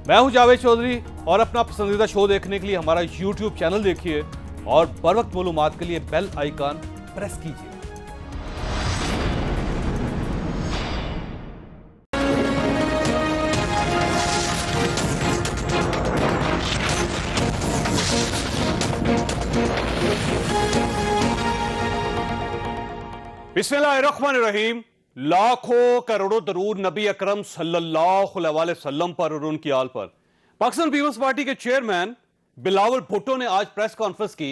मैं हूं जावेद चौधरी और अपना पसंदीदा शो देखने के लिए हमारा YouTube चैनल देखिए और बर वक्त मालूमात के लिए बेल आइकन प्रेस कीजिए। बिस्मिल्लाहिर्रहमानिर्रहीम। लाखों करोड़ों दरूद नबी अकरम सल्लल्लाहु अलैहि वसल्लम पर और उनकी आल पर। पाकिस्तान पीपल्स पार्टी के चेयरमैन बिलावल भुट्टो ने आज प्रेस कॉन्फ्रेंस की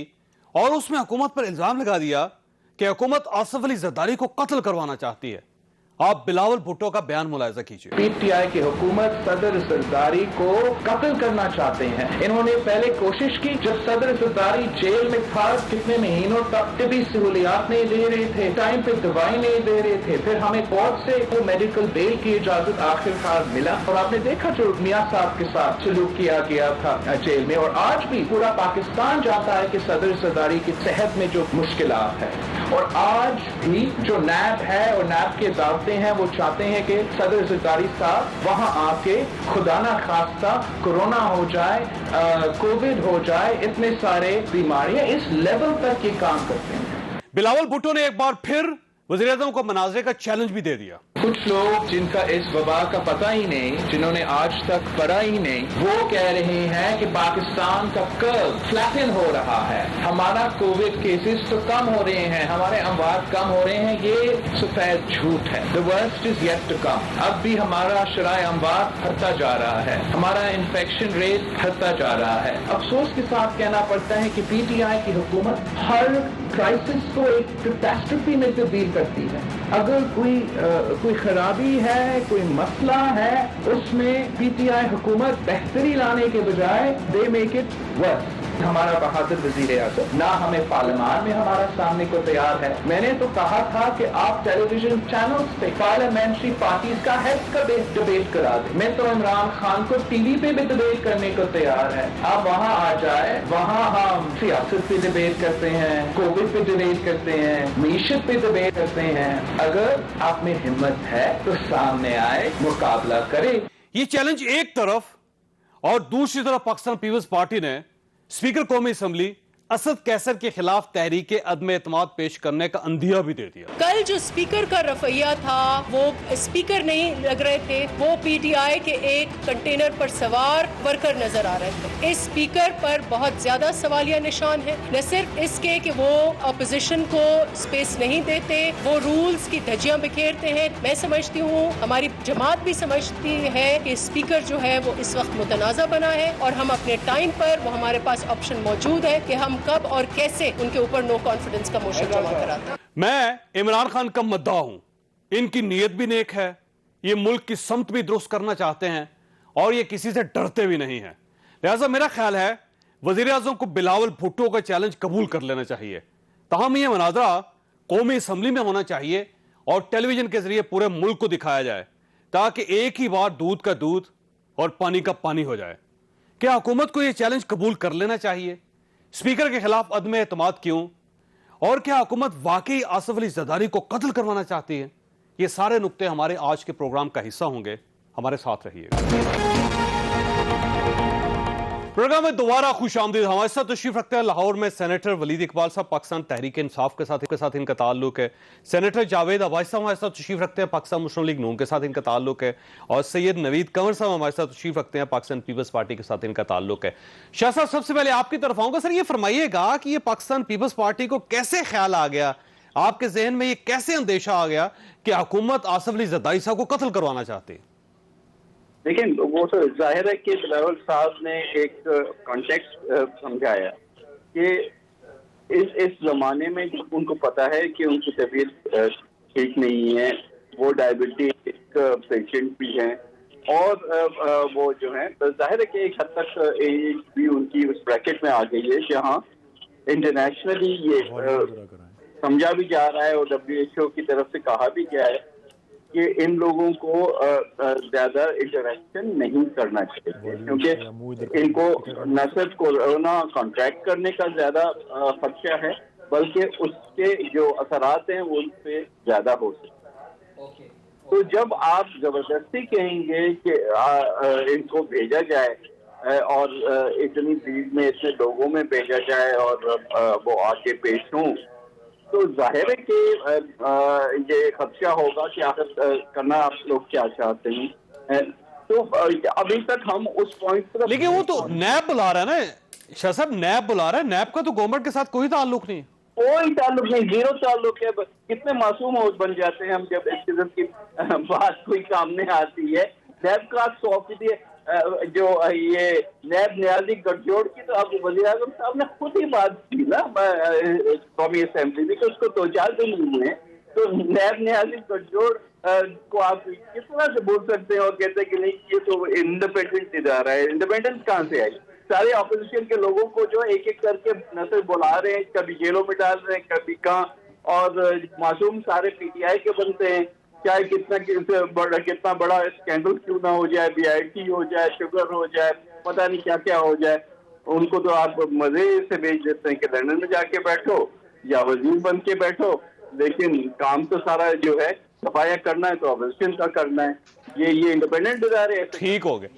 और उसमें हुकूमत पर इल्जाम लगा दिया कि हुकूमत आसिफ अली जरदारी को कत्ल करवाना चाहती है। आप बिलावल भुट्टो का बयान मुलाहिजा कीजिए। पीटीआई की हुकूमत सदर जरदारी को कत्ल करना चाहते हैं। इन्होंने पहले कोशिश की, जब सदर जरदारी जेल में था, कितने महीनों तक तिबी सहूलियात नहीं दे रहे थे, टाइम पे दवाई नहीं दे रहे थे, फिर हमें कोर्ट से वो मेडिकल बेल की इजाजत आखिरकार मिला और आपने देखा जो मियां साहब के साथ सलूक किया गया था जेल में। और आज भी पूरा पाकिस्तान जानता है कि सदर जरदारी की सेहत में जो मुश्किलात है, और आज भी जो नैब है और नैब के दावते हैं वो चाहते हैं कि सदर जरदारी साहब वहां आके खुदा ना खास्ता कोरोना हो जाए, कोविड हो जाए, इतने सारे बीमारियां, इस लेवल तक ये काम करते हैं। बिलावल भुट्टो ने एक बार फिर वज़ीर-ए-आज़म को मनाज़रे का चैलेंज भी दे दिया। कुछ लोग जिनका इस वबा का पता ही नहीं, जिन्होंने आज तक पढ़ा ही नहीं, वो कह रहे हैं कि पाकिस्तान का कर्व फ्लैटन हो रहा है, हमारा कोविड केसेस तो कम हो रहे हैं, हमारे अमवात कम हो रहे हैं। ये सफेद झूठ है। The worst is yet to come. अब भी हमारा शराय अमवात बढ़ता जा रहा है, हमारा इन्फेक्शन रेट बढ़ता जा रहा है। अफसोस के साथ कहना पड़ता है कि पीटीआई की हुकूमत हर क्राइसिस को एक कैटास्ट्रोफी में तब्दील करती है। अगर कोई खराबी है, कोई मसला है, उसमें पीटीआई हुकूमत बेहतरी लाने के बजाय दे मेक इट वर्स। हमारा बहादुर वज़ीर-ए-आज़म ना हमें पार्लियामान में हमारा सामने को तैयार है। मैंने तो कहा था कि आप टेलीविजन चैनल्स पे पार्लियामेंट्री पार्टीज का हेड का डिबेट करा दें। मैं तो इमरान खान को टीवी पे भी डिबेट करने को तैयार है। आप वहां आ जाए, वहां हम सियासत पे डिबेट करते हैं, कोविड पे डिबेट करते हैं, मीशत पे डिबेट करते हैं। अगर आप में हिम्मत है तो सामने आए, मुकाबला करे। ये चैलेंज एक तरफ और दूसरी तरफ पाकिस्तान पीपल्स पार्टी ने स्पीकर कौमी असम्बली असद कैसर के खिलाफ तहरीक अदम एतमाद पेश करने का अंदिया भी दे दिया। कल जो स्पीकर का रवैया था वो स्पीकर नहीं लग रहे थे, वो पीटीआई के एक कंटेनर पर सवार वर्कर नजर आ रहे थे। इस स्पीकर पर बहुत ज्यादा सवालिया निशान है। न सिर्फ इसके कि वो अपोजिशन को स्पेस नहीं देते, वो रूल्स की धज्जियां बिखेरते हैं। मैं समझती हूँ, हमारी जमात भी समझती है कि स्पीकर जो है वो इस वक्त मुतनाज़ा बना है और हम अपने टाइम पर, वो हमारे पास ऑप्शन मौजूद है कि हम कब और कैसे उनके ऊपर नो कॉन्फिडेंस का मोशन जमा कराते हैं। मैं इमरान खान का मद्दाह हूं, इनकी नीयत भी नेक है, ये मुल्क की समत भी दुरुस्त करना चाहते हैं और ये किसी से डरते भी नहीं है। लिहाजा मेरा ख्याल है वज़ीर-ए-आज़म को बिलावल भुट्टो का चैलेंज कबूल कर लेना चाहिए। ताहम यह मुनाज़रा कौमी असम्बली में होना चाहिए और टेलीविजन के जरिए पूरे मुल्क को दिखाया जाए ताकि एक ही बार दूध का दूध और पानी का पानी हो जाए। क्या हुकूमत को यह चैलेंज कबूल कर लेना चाहिए? स्पीकर के खिलाफ अदम एतमाद क्यों? और क्या हुकूमत वाकई आसिफ अली जरदारी को कत्ल करवाना चाहती है? ये सारे नुक्ते हमारे आज के प्रोग्राम का हिस्सा होंगे। हमारे साथ रहिए। प्रोग्राम में दोबारा खुशामदीद। हमारे साथ तशरीफ रखते हैं लाहौर में सेनेटर वलीद इकबाल साहब, पाकिस्तान तहरीक इंसाफ के साथ इनका ताल्लुक है। सेनेटर जावेद अब्बासी साहब हमारे साथ तशरीफ रखते हैं, पाकिस्तान मुस्लिम लीग नून के साथ इनका ताल्लुक है। और सैयद नवीद कंवर साहब हमारे साथ तशरीफ रखते हैं, पाकिस्तान पीपल्स पार्टी के साथ इनका ताल्लुक है। शाह साहब, सबसे पहले आपकी तरफ आऊंगा। सर, ये फरमाइएगा कि ये पाकिस्तान पीपल्स पार्टी को कैसे ख्याल आ गया, आपके जहन में ये कैसे अंदेशा आ गया कि हुकूमत आसिफ अली जरदारी साहब को कत्ल करवाना चाहती है? लेकिन वो तो जाहिर है कि बिलावल साहब ने एक कॉन्टेक्स्ट समझाया कि इस जमाने में जब उनको पता है कि उनकी तबीयत ठीक नहीं है, वो डायबिटिक पेशेंट भी हैं और वो जो है जाहिर है कि एक हद तक एज भी उनकी उस ब्रैकेट में आ गई है जहाँ इंटरनेशनली ये समझा भी जा रहा है और WHO की तरफ से कहा भी गया है कि इन लोगों को ज्यादा इंटरेक्शन नहीं करना चाहिए, क्योंकि इनको न सिर्फ कोरोना कॉन्ट्रैक्ट करने का ज्यादा खदशा है बल्कि उसके जो असरात हैं वो उन पे ज्यादा हो सकते हैं। तो जब आप जबरदस्ती कहेंगे कि इनको भेजा जाए और इतनी भीड़ में इतने लोगों में भेजा जाए और वो आके पेश हों, तो जाहिर है कि ये खदशा होगा कि आखिर करना आप लोग क्या चाहते हैं। तो अभी तक हम उस पॉइंट पर, लेकिन वो तो नैब बुला रहा है ना शाह साहब, नैब बुला रहा है, नैब का तो गवर्नमेंट के साथ कोई ताल्लुक नहीं। कोई ताल्लुक नहीं, जीरो ताल्लुक है। कितने मासूम बन जाते हैं हम जब इस किस्म की बात कोई सामने आती है। नैब का 100% जो ये नैब न्याजी गठजोड़ की, तो अब वज़ीर-ए-आज़म साहब ने खुद ही बात की ना कौमी असेंबली में कि उसको 2-4 दिन हुए, तो नैब न्याजी गठजोड़ को आप किस तरह से बोल सकते हैं और कहते हैं कि नहीं ये तो इंडिपेंडेंट इदारा है। इंडिपेंडेंस कहाँ से आई? सारे ऑपोजिशन के लोगों को जो एक एक करके न सिर्फ बुला रहे हैं, कभी जेलों में डाल रहे हैं, कभी कहाँ, और मासूम सारे पीटीआई के बनते हैं, चाहे कितना बड़ा स्कैंडल क्यों ना हो जाए, बीआईटी हो जाए, शुगर हो जाए, पता नहीं क्या क्या हो जाए, उनको तो आप मजे से भेज देते हैं कि लंदन में जाके बैठो या वजीर बन के बैठो, लेकिन काम तो सारा जो है सफाया करना है तो ऑपोजिशन का करना है। ये इंडिपेंडेंट इदारे हैं। ठीक हो गए।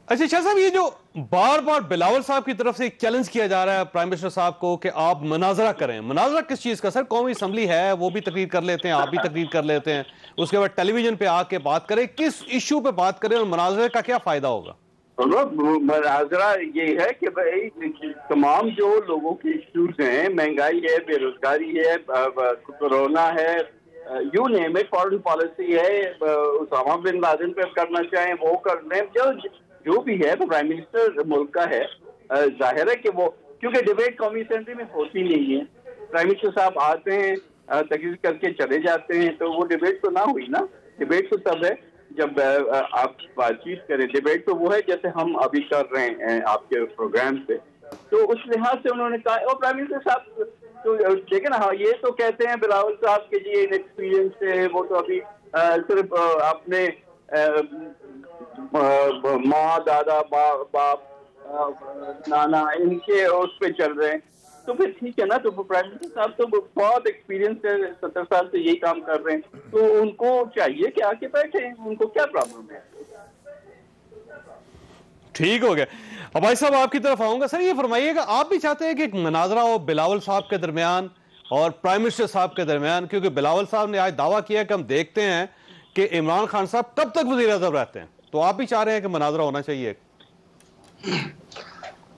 अच्छा शाह साहब, ये जो बार बार बिलावल साहब की तरफ से एक चैलेंज किया जा रहा है प्राइम मिनिस्टर साहब को कि आप मुनाजरा करें, मुनाजरा किस चीज का सर? कौमी असम्बली है, वो भी तकरीर कर लेते हैं, आप भी तकरीर कर लेते हैं, उसके बाद टेलीविजन पे आके बात करें, किस इश्यू पे बात करें और मुनाजरे का क्या फायदा होगा? मुनाजरा ये है कि भाई तमाम जो लोगों के इश्यूज हैं, महंगाई है, बेरोजगारी है, कोरोना है, you name it, foreign policy है, उसामा बिन लादेन पे करना चाहें वो कर लें, जो भी है, तो प्राइम मिनिस्टर मुल्क का है। जाहिर है कि वो, क्योंकि डिबेट कौमी असेंबली में होती नहीं है, प्राइम मिनिस्टर साहब आते हैं, तकरीर करके चले जाते हैं, तो वो डिबेट तो ना हुई ना। डिबेट तो तब है जब आप बातचीत करें। डिबेट तो वो है जैसे हम अभी कर रहे हैं आपके प्रोग्राम पे, तो उस लिहाज से उन्होंने कहा। और प्राइम मिनिस्टर साहब तो देखे ना, हाँ ये तो कहते हैं बिलावल साहब के जी इनएक्सपीरियंस है, वो तो अभी सिर्फ अपने माँ, दादा, बाप, नाना, इनके उस पे चल रहे हैं, तो फिर ठीक है ना। तो प्राइम मिनिस्टर साहब तो बहुत एक्सपीरियंस है, 70 साल से यही काम कर रहे हैं, तो उनको चाहिए कि आके बैठे, उनको क्या प्रॉब्लम है। ठीक हो गया। अब भाई साहब आपकी तरफ आऊंगा। सर ये फरमाइएगा, आप भी चाहते हैं कि एक मुनाजरा हो बिलावल साहब के दरमियान और प्राइम मिनिस्टर साहब के दरमियान? क्योंकि बिलावल साहब ने आज दावा किया कि हम देखते हैं कि इमरान खान साहब कब तक वज़ीर आज़म रहते हैं, तो आप भी चाह रहे हैं कि मुनाजरा होना चाहिए?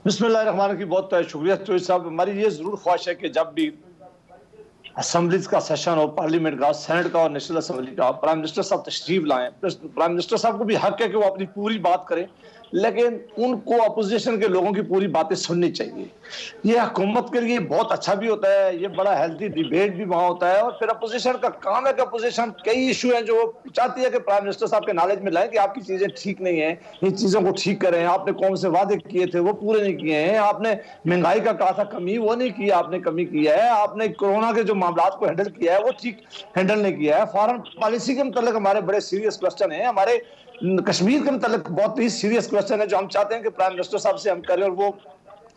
बिस्मिल्लाहिर्रहमानिर्रहीम, बहुत शुक्रिया चौधरी साहब। हमारी ये जरूर ख्वाहिश है कि जब भी असेंबलीज का सेशन हो, पार्लियामेंट का, सेनेट का और नेशनल असेंबली का, प्राइम मिनिस्टर साहब तशरीफ लाएं। प्राइम मिनिस्टर साहब को भी हक है कि वो अपनी पूरी बात करें, लेकिन उनको अपोजिशन के लोगों की पूरी बातें सुननी चाहिए। ये हुकूमत के लिए बहुत अच्छा भी होता है, ये बड़ा हेल्थी डिबेट भी वहां होता है, और फिर अपोजिशन का काम है कि अपोजिशन कई इशू हैं जो चाहती है कि प्राइम मिनिस्टर साहब के नॉलेज में लाएं कि आपकी चीजें ठीक नहीं है, इन चीजों को ठीक करें, आपने कौन से वादे किए थे वो पूरे नहीं किए हैं, आपने महंगाई का कहा था कमी, वो नहीं किया, आपने कमी किया है, आपने कोरोना के जो मामला को हैंडल किया है वो ठीक हैंडल नहीं किया है। फॉरेन पॉलिसी के मतलब हमारे बड़े सीरियस क्वेश्चन है, हमारे कश्मीर के मतलब बहुत ही सीरियस क्वेश्चन है जो हम चाहते हैं कि प्राइम मिनिस्टर साहब से हम करें और वो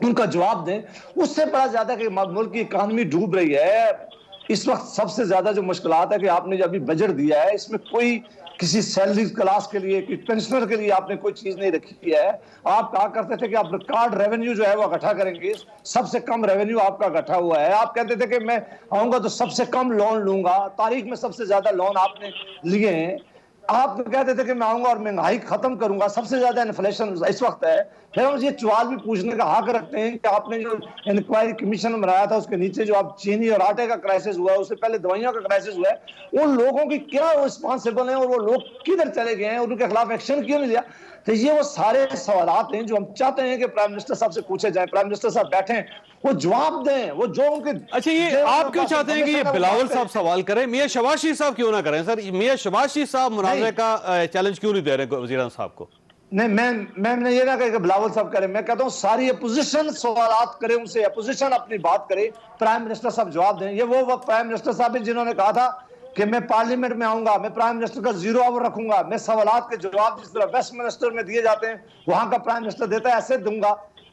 उनका जवाब दें। उससे बड़ा ज्यादा कि मुल्क की इकानमी डूब रही है इस वक्त, सबसे ज्यादा जो मुश्किलात है कि आपने जो अभी बजट दिया है इसमें कोई किसी सैलरी क्लास के लिए, किसी पेंशनर के लिए आपने कोई चीज नहीं रखी है। आप कहा करते थे कि आप रिकॉर्ड रेवेन्यू जो है वो इकट्ठा करेंगे, सबसे कम रेवेन्यू आपका इकट्ठा हुआ है। आप कहते थे कि मैं आऊंगा तो सबसे कम लोन लूंगा, तारीख में सबसे ज्यादा लोन आपने लिए हैं। आप कहते थे कि मैं आऊंगा और महंगाई खत्म करूंगा, सबसे ज्यादा इन्फ्लेशन इस वक्त है। फिर हम ये सवाल भी पूछने का हक रखते हैं कि आपने जो इंक्वायरी कमीशन बनाया था उसके नीचे जो आप चीनी और आटे का क्राइसिस हुआ है, उससे पहले दवाइयों का क्राइसिस हुआ है, उन लोगों की क्या रिस्पॉन्सिबल है और वो लोग किधर चले गए हैं, उनके खिलाफ एक्शन क्यों नहीं लिया? तो ये वो सारे सवालात हैं जो हम चाहते हैं कि प्राइम मिनिस्टर साहब से पूछे जाए, प्राइम मिनिस्टर साहब बैठें, वो जवाब दें, वो जो उनके। अच्छा, ये आप क्यों चाहते हैं कि ये बिलावल साहब सवाल करें, मियां शहबाज शरीफ साहब क्यों ना करें? सर मियां शहबाज शरीफ साहब मुनाजरे का चैलेंज क्यों नहीं दे रहे वज़ीर आज़म साहब को? नहीं, मैं ये ना कह कि बिलावल साहब करें, मैं कहता हूँ सारी अपोजिशन सवालात करे, उनसे अपोजिशन अपनी बात करे, प्राइम मिनिस्टर साहब जवाब दें। ये वो प्राइम मिनिस्टर साहब हैं जिन्होंने कहा था कि मैं पार्लियामेंट में आऊंगा, मैं प्राइम मिनिस्टर का 0 आवर रखूंगा, मैं सवालात के जवाब जिस तरह वेस्ट मिनिस्टर में दिए जाते हैं वहां का प्राइम मिनिस्टर देता है ऐसे दूंगा।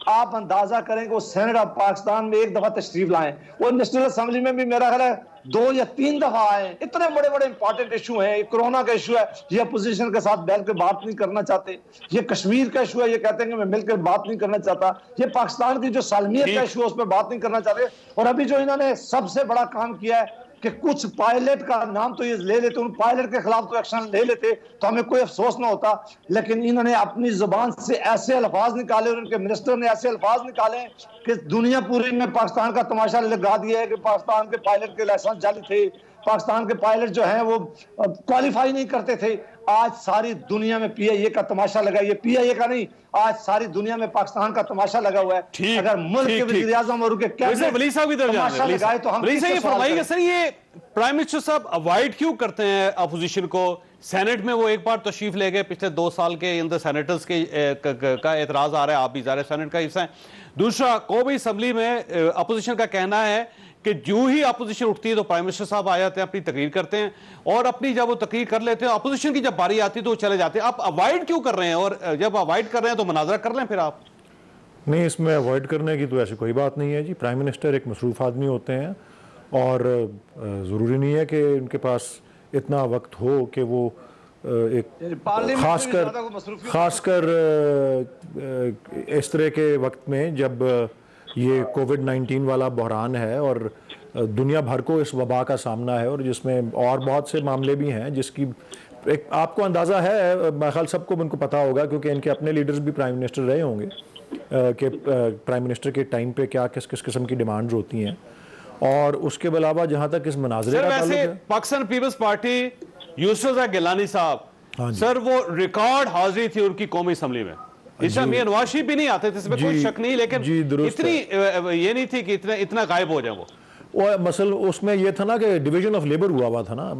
आप अंदाजा करें कि वो सेनेट ऑफ पाकिस्तान में एक दफा तशरीफ लाएं, वो नेशनल असेंबली में भी मेरा ख्याल है 2 या 3 दफा आए, इतने बड़े बड़े इंपॉर्टेंट इशू हैं, कोरोना का इशू है, ये अपोजिशन के साथ बैठ कर बात नहीं करना चाहते, ये कश्मीर का इशू है, ये कहते हैं कि मैं मिलकर बात नहीं करना चाहता, ये पाकिस्तान की जो सालमियत का इशू है उस पर बात नहीं करना चाहते। और अभी जो इन्होंने सबसे बड़ा काम किया है कि कुछ पायलट का नाम तो ये ले लेते, उन पायलट के खिलाफ तो एक्शन ले लेते तो हमें कोई अफसोस ना होता, लेकिन इन्होंने अपनी जुबान से ऐसे अल्फाज निकाले और उनके मिनिस्टर ने ऐसे अल्फाज निकाले कि दुनिया पूरी में पाकिस्तान का तमाशा लगा दिया है कि पाकिस्तान के पायलट के लाइसेंस जाली थे, पाकिस्तान के पायलट जो हैं वो क्वालिफाई नहीं करते थे। आज सारी दुनिया में पीआईए का तमाशा लगा, ये पीआईए का नहीं, आज सारी दुनिया में पाकिस्तान का तमाशा लगा हुआ है। अगर मुल्क के वज़ीर आज़म और उनके तमाशा लगाए तो हम फरमाइएगा सर, ये प्राइम मिनिस्टर साहब अवॉइड क्यों करते हैं अपोजिशन को? सेनेट में वो एक बार तशरीफ ले गए, पिछले 2 साल के अंदर सेनेटर्स का एतराज आ रहा है, आप भी ज़ाहिर सेनेट का हिस्सा है। दूसरा, कौमी असम्बली में अपोजिशन का कहना है कि जो ही अपोजिशन उठती है तो प्राइम मिनिस्टर साहब आ जाते हैं, अपनी तकरीर करते हैं, और अपनी जब वो तकरीर कर लेते हैं, अपोजिशन की जब बारी आती है तो वो चले जाते हैं। आप अवॉइड क्यों कर रहे हैं? और जब अवॉइड कर रहे हैं तो मुनाजरा कर लें फिर आप। नहीं, इसमें अवॉइड करने की तो ऐसी कोई बात नहीं है जी। प्राइम मिनिस्टर एक मसरूफ़ आदमी होते हैं और ज़रूरी नहीं है कि उनके पास इतना वक्त हो कि वो एक खासकर इस तरह के वक्त में जब ये कोविड-19 वाला बहरान है और दुनिया भर को इस वबा का सामना है और जिसमें और बहुत से मामले भी हैं जिसकी एक आपको अंदाज़ा है, मेरे ख्याल सबको उनको पता होगा क्योंकि इनके अपने लीडर्स भी प्राइम मिनिस्टर रहे होंगे कि प्राइम मिनिस्टर के टाइम पे क्या किस किस किस्म की डिमांड्स होती हैं। और उसके अलावा जहाँ तक इस मनाज़रे का ताल्लुक है, पाकिस्तान पीपल्स पार्टी यूसुफ गिलानी साहब, सर वो रिकॉर्ड हाजिरी थी उनकी कौमी असम्बली में, इसमें मियां नवाज शरीफ भी नहीं आते थे, इसमें कोई शक नहीं, लेकिन इतनी ये नहीं थी कि इतना गायब हो जाए वो मसल उसमें ये था ना कि डिवीजन ऑफ लेबर हुआ था ना।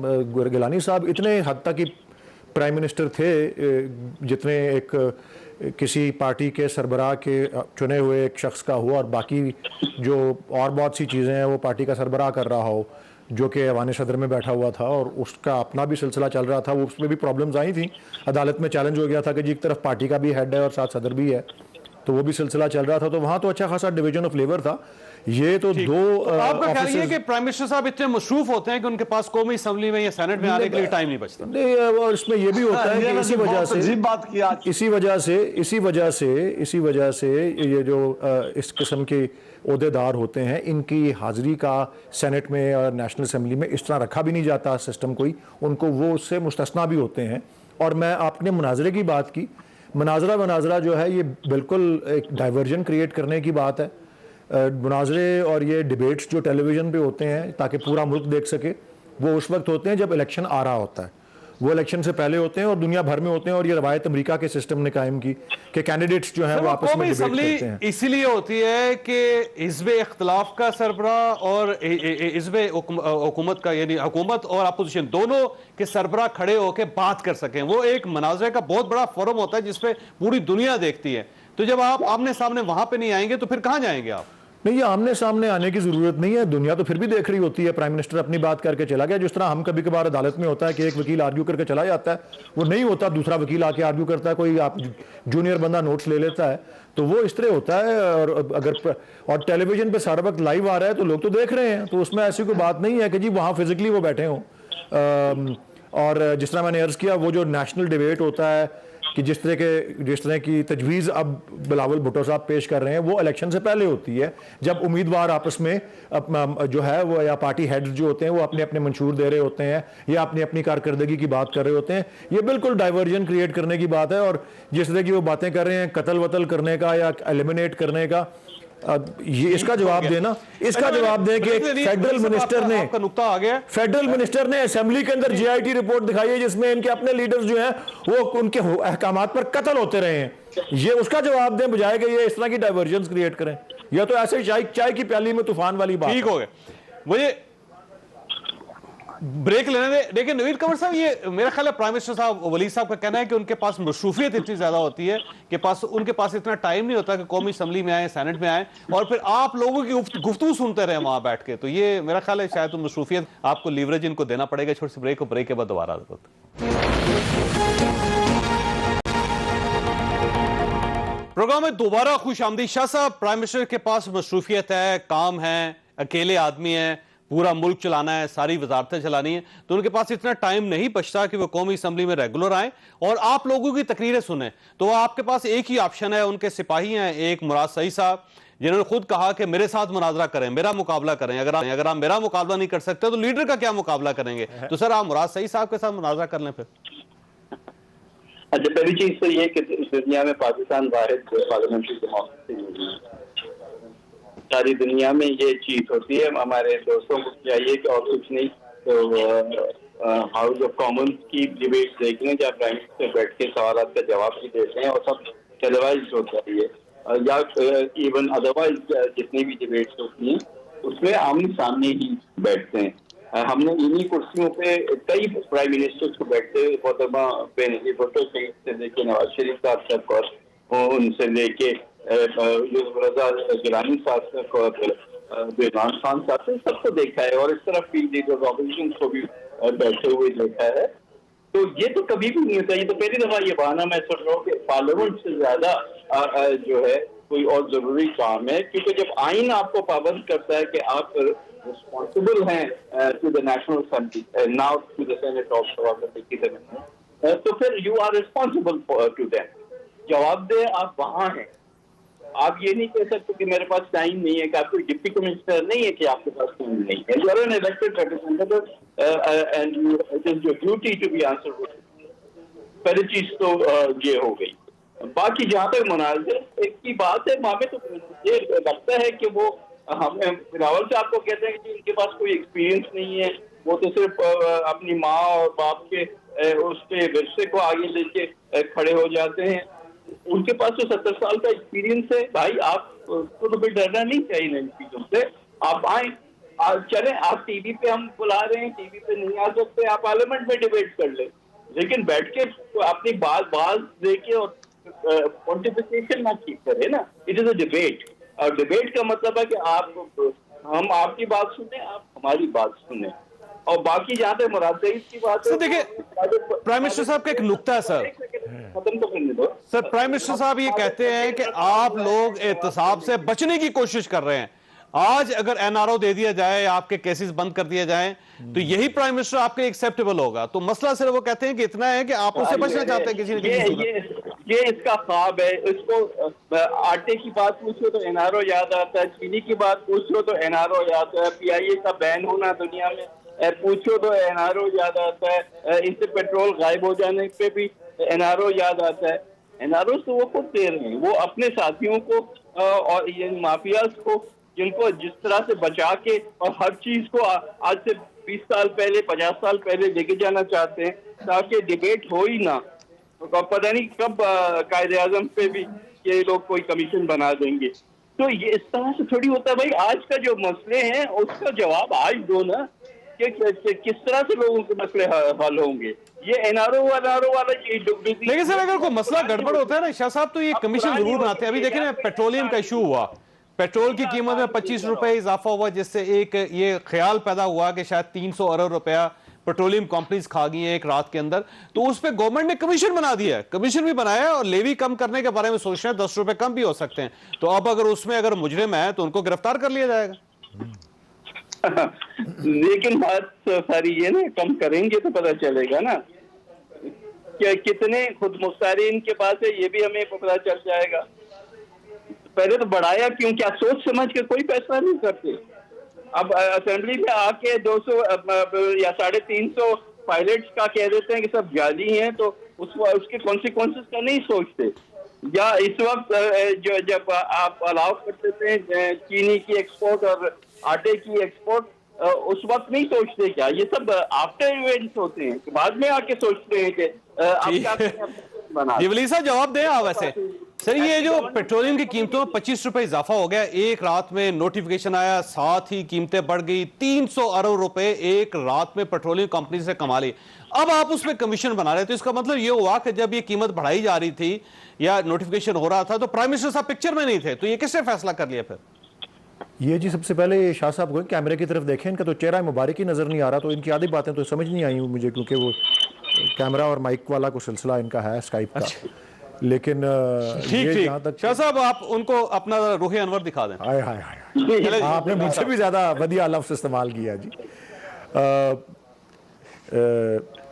गिलानी साहब इतने हद तक की प्राइम मिनिस्टर थे जितने एक किसी पार्टी के सरबराह के चुने हुए एक शख्स का हो और बाकी जो और बहुत सी चीज़ें हैं वो पार्टी का सरबराह कर रहा हो, जो कि ऐवान सदर में बैठा हुआ था और उसका अपना भी सिलसिला चल रहा था, वो उसमें भी प्रॉब्लम्स आई थी। अदालत में चैलेंज हो गया था कि जी एक तरफ पार्टी का भी हेड है और साथ सदर भी है, तो वो भी सिलसिला चल रहा था, तो वहाँ तो अच्छा खासा डिवीजन ऑफ लेबर था। ये तो दो आपका ख्याल ये कि प्राइम मिनिस्टर साहब इतने मसरूफ होते हैं कि उनके पास कौमी असम्बली में या सेनेट में आने के लिए टाइम नहीं बचता? नहीं, और इसमें ये भी होता है कि इसी वजह से ये जो इस किस्म के ओहदेदार होते हैं इनकी हाजिरी का सेनेट में और नेशनल असम्बली में इस तरह रखा भी नहीं जाता सिस्टम कोई, उनको वो उससे मुस्तस्ना भी होते हैं। और मैं आपने मुनाजरे की बात की, मुनाजरा जो है ये बिल्कुल एक डाइवर्जन क्रिएट करने की बात है। मुनाजरे और ये डिबेट्स जो टेलीविज़न पे होते हैं ताकि पूरा मुल्क देख सके, वो उस वक्त होते हैं जब इलेक्शन आ रहा होता है, वो इलेक्शन से पहले होते हैं और दुनिया भर में होते हैं। और ये रवायत अमेरिका के सिस्टम ने कायम की कि कैंडिडेट्स जो हैं वो आपस में डिबेट करते हैं। इसीलिए होती है कि हिज़्ब इख्तिलाफ का सरबराह और हिज़्ब हुकूमत का, यानी हुकूमत और अपोजिशन दोनों के सरबराह खड़े होकर बात कर सकें। वो एक मुनाज़रे का बहुत बड़ा फोरम होता है जिसपे पूरी दुनिया देखती है। तो जब आप आमने सामने वहां पे नहीं आएंगे तो फिर कहां जाएंगे आप? नहीं, ये आमने सामने आने की जरूरत नहीं है, दुनिया तो फिर भी देख रही होती है। प्राइम मिनिस्टर अपनी बात करके चला गया, जिस तरह हम कभी कभार अदालत में होता है कि एक वकील आर्ग्यू करके चला जाता है, वो नहीं होता, दूसरा वकील आके आर्ग्यू करता है, कोई आप जूनियर बंदा नोट्स ले लेता है, तो वो इस तरह होता है। और अगर और टेलीविजन पे सारा वक्त लाइव आ रहा है तो लोग तो देख रहे हैं, तो उसमें ऐसी कोई बात नहीं है कि जी वहाँ फिजिकली वो बैठे हों। और जिस तरह मैंने अर्ज किया, वो जो नेशनल डिबेट होता है कि जिस तरह की तजवीज़ अब बिलावल भुट्टो साहब पेश कर रहे हैं, वो इलेक्शन से पहले होती है, जब उम्मीदवार आपस में जो है वो या पार्टी हेड्स जो होते हैं वो अपने अपने मंशूर दे रहे होते हैं या अपनी अपनी कारकर्दगी की बात कर रहे होते हैं। ये बिल्कुल डाइवर्जन क्रिएट करने की बात है। और जिस तरह की वो बातें कर रहे हैं कत्ल वतल करने का या एलिमिनेट करने का, ये इसका जवाब देना, इसका जवाब दें कि फेडरल मिनिस्टर ने, आपका नुक्ता आ गया, फेडरल मिनिस्टर ने असेंबली के अंदर जीआईटी रिपोर्ट दिखाई है जिसमें इनके अपने लीडर्स जो हैं वो उनके अहकामात पर कत्ल होते रहे हैं। ये उसका जवाब दें बजाय कि ये इस तरह की डाइवर्जन क्रिएट करें। या तो ऐसे चाय की प्याली में तूफान वाली बात। ठीक हो गया, मुझे ब्रेक लेने दे। लेकिन नवीद कंवर साहब, ये मेरा ख्याल है प्राइम मिनिस्टर साहब वली साहब का कहना है कि उनके पास मशरूफियत इतनी ज्यादा होती है कि उनके पास इतना टाइम नहीं होता कि कौमी असम्बली में आए, सेनेट में आए और फिर आप लोगों की गुफ्तगू सुनते रहे वहां बैठ के। तो ये मेरा ख्याल है शायद मशरूफियत आपको लीवरेज इनको देना पड़ेगा। छोटी सी ब्रेक, ब्रेक के बाद दोबारा प्रोग्राम में दोबारा खुश आमदीद। शाह साहब, प्राइम मिनिस्टर के पास मसरूफियत है, काम है, अकेले आदमी है, पूरा मुल्क चलाना है, सारी वजारतें चलानी है, तो उनके पास इतना टाइम नहीं बचता कि वो कौमी असम्बली में रेगुलर आए और आप लोगों की तकरीरें सुने। तो आपके पास एक ही ऑप्शन है, उनके सिपाही हैं एक मुराद सईद साहब, जिन्होंने खुद कहा कि मेरे साथ मुनाजरा करें, मेरा मुकाबला करें। अगर आप मेरा मुकाबला नहीं कर सकते तो लीडर का क्या मुकाबला करेंगे? तो सर आप मुराद सईद साहब के साथ मुनाजरा कर लें फिर। अच्छा, पहली चीज तो ये कि इस दुनिया में पाकिस्तान वाहिद पार्लियामेंट्री डेमोक्रेसी नहीं है। सारी दुनिया में ये चीज होती है। हमारे दोस्तों को चाहिए कि और कुछ नहीं तो हाउस ऑफ कॉमन्स की डिबेट देख लें, जहाँ प्राइम मिनिस्टर बैठ के सवाल का जवाब भी देते हैं और सब टेलीवाइज होता है ये, या इवन अदरवाइज जितनी भी डिबेट्स होती हैं उसमें आमने सामने ही बैठते हैं। हमने इन्हीं कुर्सियों पे कई प्राइम मिनिस्टर्स को बैठते हुए मोहतरमा बेनजीर भुट्टो से लेके नवाज शरीफ साहब तक और उनसे लेके यूसुफ रजा गिलानी साहब तक और इमरान खान साहब से सबको देखा है, और इस तरह फील्ड लीडर ऑपोजिशन को भी बैठे हुए देखा है। तो ये तो कभी भी नहीं होता। ये तो पहली दफा ये बहाना मैं सोच रहा हूँ कि पार्लियामेंट से ज्यादा जो है कोई और जरूरी काम है, क्योंकि जब आइन आपको पाबंद करता है कि आप रिस्पॉन्सिबल हैं to the National Assembly, now to the Senate of तो फिर you are responsible to them. जवाब दे आप वहां हैं। आप ये नहीं कह सकते कि मेरे पास टाइम नहीं है, कि आप कोई डिप्टी कमिश्नर नहीं है कि आपके पास टाइम नहीं है। You are an elected representative and it is your duty to be answerable. पहली चीज तो ये हो गई। बाकी जहाँ तक मुनाजिर एक की बात है, वहां पे तो मुझे लगता है कि वो हमें रावल साहब को कहते हैं कि उनके पास कोई एक्सपीरियंस नहीं है, वो तो सिर्फ अपनी माँ और बाप के उसके विरसे को आगे लेके खड़े हो जाते हैं। उनके पास तो 70 साल का एक्सपीरियंस है। भाई आपको तो भी डरना नहीं चाहिए इन चीजों से। आप आए, चले, आप टीवी पे हम बुला रहे हैं, टीवी पे नहीं आ सकते, आप पार्लियामेंट में डिबेट कर ले, लेकिन बैठ के अपनी बात देके और पॉन्टिफिकेशन ना की करे ना। इट इज अ डिबेट, और डिबेट का मतलब है कि हम आपकी बात सुने, आप हमारी बात सुने। और बाकी जहाँ तक मुराद सईद की बात है, देखिए प्राइम मिनिस्टर साहब का एक नुक्ता है सर। खत्म तो करने दो सर, प्राइम मिनिस्टर साहब ये कहते हैं कि आप लोग एहतसाब से बचने की कोशिश कर रहे हैं। आज अगर एनआरओ दे दिया जाए, आपके केसेस बंद कर दिए जाएं, तो यही प्राइम मिनिस्टर आपके एक्सेप्टेबल होगा। तो मसला सिर्फ वो कहते हैं कि इतना है कि आप उससे बचना चाहते हैं किसी न किसी। ये इसका ख्वाब है। इसको आटे की बात पूछो तो एनआरओ याद आता है, चीनी की बात पूछो तो एनआरओ याद आता है, पीआईए का बैन होना दुनिया में पूछो तो एनआरओ याद आता है, इससे पेट्रोल गायब हो जाने पे भी एनआरओ याद आता है। एनआरओ तो वो खुद दे रहे हैं, वो अपने साथियों को और ये माफियाज को, जिनको जिस तरह से बचा के और हर चीज को आज से 20 साल पहले 50 साल पहले लेके जाना चाहते हैं, ताकि डिबेट हो ही ना। तो पता नहीं कब कायदे आजम पे भी ये लोग कोई कमीशन बना देंगे। तो ये इस तरह से थोड़ी होता है भाई। आज का जो मसले हैं उसका जवाब आज दो ना, कि किस तरह से लोगों के मसले हल होंगे। ये एनआरओ वाला लेकिन सर अगर कोई मसला गड़बड़ होता है ना शाह साहब, तो ये कमीशन जरूर बनाते हैं। अभी देखें ना, पेट्रोलियम का इशू हुआ, पेट्रोल की कीमत में 25 रुपए इजाफा हुआ, जिससे एक ये ख्याल पैदा हुआ कि शायद 300 अरब रुपया पेट्रोलियम कंपनीज खा गई हैं एक रात के अंदर। तो उस पर गवर्नमेंट ने कमीशन बना दिया है, कमीशन भी बनाया और लेवी कम करने के बारे में सोच रहे हैं, 10 रुपए कम भी हो सकते हैं। तो अब अगर उसमें अगर मुजरिम है तो उनको गिरफ्तार कर लिया जाएगा। लेकिन बात सारी ये ना, कम करेंगे तो पता चलेगा ना कि कितने खुद मुख्तारी इनके पास है, ये भी हमें पता चल जाएगा। पहले तो बढ़ाया क्यों? क्या सोच समझ के कोई फैसला नहीं करते? अब असेंबली में आके 200 या 350 पायलट्स का कह देते हैं कि सब जाली हैं, तो उसके कॉन्सिक्वेंसेस का नहीं सोचते। या इस वक्त जब आप अलाउ कर देते हैं चीनी की एक्सपोर्ट और आटे की एक्सपोर्ट, उस वक्त नहीं सोचते क्या? ये सब आफ्टर इवेंट्स होते हैं, बाद में आके सोचते हैं कि अब क्या बना। जवाब दें आप। वैसे सर ये जो पेट्रोलियम की कीमतों में 25 रुपए इजाफा हो गया, एक रात में नोटिफिकेशन आया, साथ ही कीमतें बढ़ गई, 300 अरब रुपए एक रात में पेट्रोलियम कंपनी से कमा ली। अब आप उसमें कमीशन बना रहे, तो इसका मतलब ये हुआ कि जब ये कीमत बढ़ाई जा रही थी या नोटिफिकेशन हो रहा था तो प्राइम मिनिस्टर साहब पिक्चर में नहीं थे। तो ये किसने फैसला कर लिया फिर? ये जी सबसे पहले शाह साहब को कैमरे की तरफ देखें, इनका तो चेहरा मुबारक ही नजर नहीं आ रहा, तो इनकी आधी बातें तो समझ नहीं आई मुझे, क्योंकि वो कैमरा और माइक वाला कुछ सिलसिला इनका है स्काइप का। लेकिन ठीक शाह साहब आप उनको अपना रूह अनवर दिखा दें। हाय हाय हाय। चले जी। आपने मुझसे भी ज्यादा वधिया लफ्ज इस्तेमाल किया जी।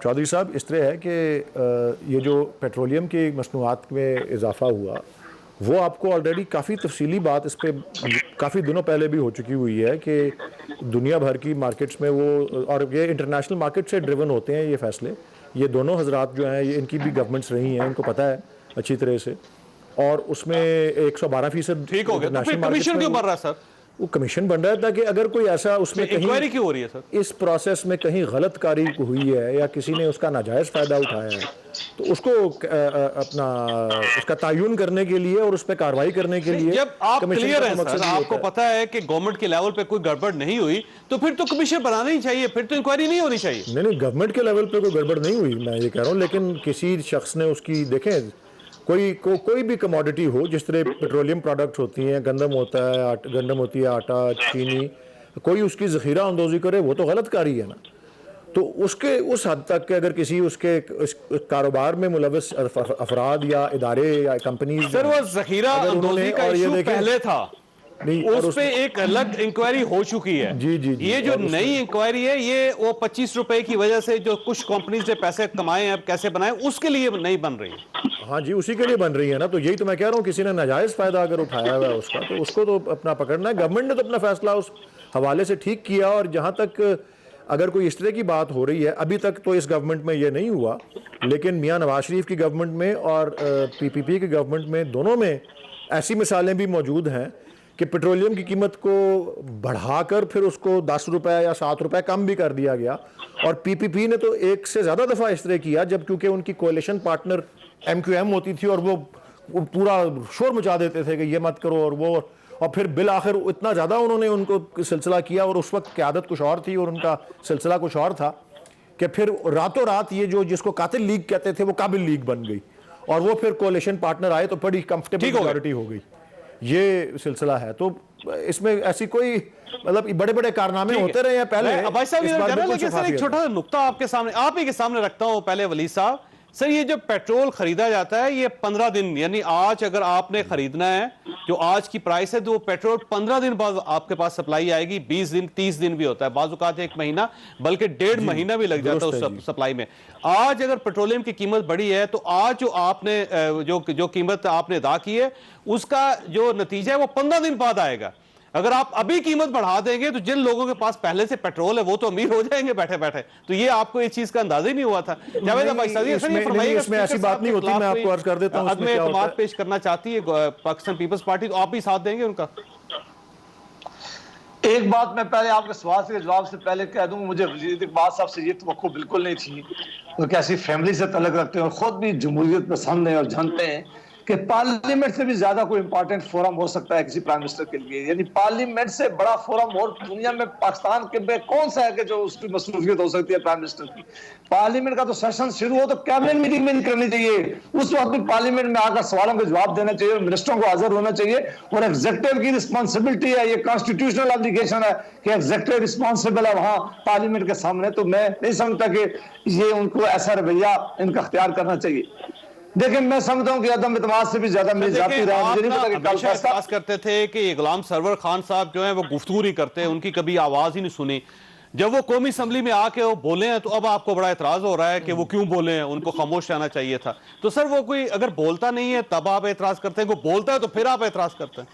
चौधरी साहब, इस तरह है कि ये जो पेट्रोलियम की मसनूआत में इजाफा हुआ वो आपको ऑलरेडी काफ़ी तफसीली बात इस पर काफ़ी दिनों पहले भी हो चुकी हुई है कि दुनिया भर की मार्केट्स में वो, और ये इंटरनेशनल मार्केट से ड्रिवन होते हैं ये फैसले। ये दोनों हजरात जो हैं ये इनकी भी गवर्नमेंट्स रही हैं, इनको पता है अच्छी तरह से, और उसमें 112% ठीक हो गया, तो फिर कमीशन क्यों बन रहा है सर? वो कमीशन बन रहा है ताकि अगर कोई ऐसा उसमें कहीं इंक्वायरी क्यों हो रही है सर? इस प्रोसेस में कहीं गलत कारी हुई है या किसी ने उसका नाजायज फायदा उठाया है तो उसको अपना उसका तयन करने के लिए और उस पर कार्रवाई करने के लिए जब आप कमीशन क्लियर का है मकसद सर, ये आपको होता है। पता है कि गवर्नमेंट के लेवल पे कोई गड़बड़ नहीं हुई, तो फिर तो कमीशन बनाना ही चाहिए, फिर तो इंक्वायरी नहीं होनी चाहिए। नहीं, गवर्नमेंट के लेवल पे कोई गड़बड़ नहीं हुई, मैं ये कह रहा हूँ, लेकिन किसी शख्स ने उसकी, देखें कोई भी कमोडिटी हो, जिस तरह पेट्रोलियम प्रोडक्ट्स होती हैं, गंदम होता है, गंदम होती है, आटा, चीनी, कोई उसकी ज़ख़ीरा अंदोज़ी करे वो तो गलत कारी है ना। तो उसके उस हद तक के अगर किसी उसके कारोबार में मुलविस अफराद या इदारे या कंपनीज, सर वो ज़ख़ीरा अंदोज़ी का इशू पहले था, उस पे एक अलग इंक्वायरी हो चुकी है। जी। ये जो नई इंक्वायरी है ये वो 25 रुपए की वजह से जो कुछ कंपनीज ने पैसे कमाए हैं, अब कैसे बनाए, उसके लिए नहीं बन रही है। हाँ जी, उसी के लिए बन रही है ना। तो यही तो मैं कह रहा हूँ, किसी ने नाजायज फायदा अगर उठाया हुआ है उसका, तो उसको तो अपना पकड़ना है। गवर्नमेंट ने तो अपना फैसला उस हवाले से ठीक किया, और जहाँ तक अगर कोई इस तरह की बात हो रही है, अभी तक तो इस गवर्नमेंट में ये नहीं हुआ, लेकिन मियाँ नवाज शरीफ की गवर्नमेंट में और PPP की गवर्नमेंट में, दोनों में ऐसी मिसालें भी मौजूद हैं कि पेट्रोलियम की कीमत को बढ़ाकर फिर उसको 10 रुपये या 7 रुपये कम भी कर दिया गया। और PPP ने तो एक से ज़्यादा दफ़ा इस तरह किया, जब क्योंकि उनकी कोalition पार्टनर MQM होती थी और वो पूरा शोर मचा देते थे कि ये मत करो और वो, और फिर बिल आखिर इतना ज़्यादा उन्होंने उनको सिलसिला किया, और उस वक्त क़यादत कुछ और थी और उनका सिलसिला कुछ और था, कि फिर रातों रात ये जो जिसको कातिल लीग कहते थे वो काबिल लीग बन गई, और वो फिर कोalition पार्टनर आए तो बड़ी कंफर्टेबल मेजॉरिटी हो गई। ये सिलसिला है। तो इसमें ऐसी कोई मतलब बड़े बड़े कारनामे होते रहे हैं पहले। भाई साहब, इस बार बिल्कुल लेकिन सर एक शफाफियत छोटा सा नुक्ता आपके सामने, आप ही के सामने रखता हूं पहले वली साहब। सर ये जो पेट्रोल खरीदा जाता है ये 15 दिन, यानी आज अगर आपने खरीदना है, जो आज की प्राइस है, तो वो पेट्रोल 15 दिन बाद आपके पास सप्लाई आएगी। 20 दिन 30 दिन भी होता है, बाज़-औक़ात 1 महीना, बल्कि 1.5 महीना भी लग जाता है उस सप्लाई में। आज अगर पेट्रोलियम की कीमत बढ़ी है तो आज जो आपने जो कीमत आपने अदा की है उसका जो नतीजा है वो 15 दिन बाद आएगा। अगर आप अभी कीमत बढ़ा देंगे तो जिन लोगों के पास पहले से पेट्रोल है वो तो अमीर हो जाएंगे बैठे बैठे। तो ये आपको इस चीज का अंदाजा ही नहीं हुआ था। इसमें ऐसी बात नहीं होती, मैं आपको अर्ज कर देता हूं अदम एतमाद पेश करना चाहती है पाकिस्तान पीपल्स पार्टी, तो आप भी साथ देंगे उनका? एक बात मैं पहले आपके सवाल के जवाब से पहले कह दूं, मुझे वज़ीर इक़बाल साहब से ये तवक्को बिल्कुल नहीं थी। वो कैसी फैमिली से तल्लुक़ रखते हैं और खुद भी जमहूरियत पसंद है और जानते हैं कि पार्लियामेंट से भी ज्यादा कोई इंपॉर्टेंट फोरम हो सकता है किसी प्राइम मिनिस्टर के लिए, यानी पार्लियामेंट से बड़ा फोरम और दुनिया में पाकिस्तान के में कौन सा है कि जो उसकी मसरूफियत हो सकती है प्राइम मिनिस्टर की। पार्लियामेंट का तो सेशन शुरू हो तो कैबिनेट मीटिंग में नहीं करनी चाहिए, उस वक्त भी पार्लियामेंट में आकर सवालों के जवाब देना चाहिए, मिनिस्टरों को हाजिर होना चाहिए। और एग्जीक्यूटिव की रिस्पॉन्सिबिलिटी है, ये कॉन्स्टिट्यूशनल ऑब्लिगेशन है कि एग्जीक्यूटिव रिस्पॉन्सिबल है वहां पार्लियामेंट के सामने। तो मैं नहीं समझता कि ये उनको ऐसा रवैया इनका अख्तियार करना चाहिए। देखिए मैं समझता हूं कि अदम इत्मीनान से भी ज्यादा मेरी जाती राय, मुझे नहीं पता कि कल फैसला करते थे कि ये गुलाम सरवर खान साहब जो है वो गुफ्तगू नहीं करते, उनकी कभी आवाज ही नहीं सुनी। जब वो कौमी असम्बली में आके वो बोले हैं तो अब आपको बड़ा एतराज हो रहा है कि वो क्यों बोले हैं, उनको खामोश रहना चाहिए था। तो सर वो कोई अगर बोलता नहीं है तब आप एतराज करते हैं, वो बोलता है तो फिर आप एतराज करते हैं?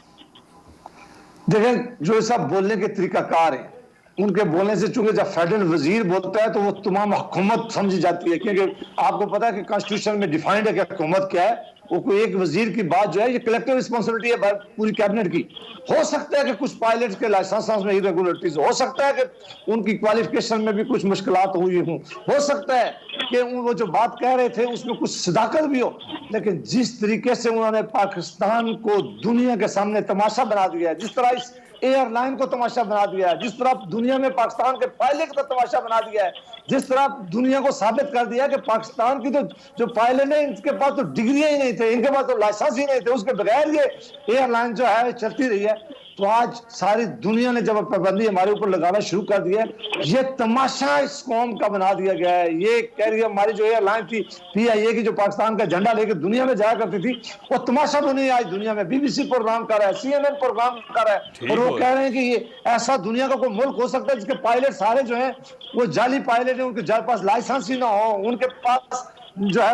देखें जो सब बोलने के तरीकाकार हैं, उनके बोलने से, चूंकि जब फेडरल वजीर बोलता है तो वो तमाम हुकूमत समझी जाती है, क्योंकि आपको पता है कि कॉन्स्टिट्यूशन में डिफाइंड है कि हुकूमत क्या है। वो कोई एक वजीर की बात जो है ये कलेक्टिव रिस्पॉन्सिबिलिटी है पूरी कैबिनेट की। हो सकता है कि कुछ पायलट्स के लाइसेंस में इरेगुलरिटीज, हो सकता है कि उनकी क्वालिफिकेशन में भी कुछ मुश्किलात हुई हों, हो सकता है कि वो जो बात कह रहे थे उसमें कुछ सदाकत भी हो, लेकिन जिस तरीके से उन्होंने पाकिस्तान को दुनिया के सामने तमाशा बना दिया है, जिस तरह इस एयरलाइन को तमाशा बना दिया है, जिस तरह दुनिया में पाकिस्तान के पायलट का तमाशा बना दिया है, जिस तरह दुनिया को साबित कर दिया कि पाकिस्तान की तो जो पायलट है इनके पास तो डिग्रियां ही नहीं थे, इनके पास तो लाइसेंस ही नहीं थे, उसके बगैर ये एयरलाइन जो है चलती रही है। तो आज सारी दुनिया ने जब पाबंदी हमारे ऊपर लगाना शुरू कर दिया है, ये तमाशा इस कौम का बना दिया गया है। ये कह रही है हमारी जो एयरलाइन थी PIA की, जो पाकिस्तान का झंडा लेकर दुनिया में जाया करती थी, वो तमाशा तो नहीं आज दुनिया में। BBC प्रोग्राम कर रहा है, CNN प्रोग्राम कर रहा है, और वो कह रहे हैं कि ये ऐसा दुनिया का कोई मुल्क हो सकता है जिसके पायलट सारे जो है वो जाली पायलट है, उनके पास लाइसेंस ही ना हो, उनके पास जो है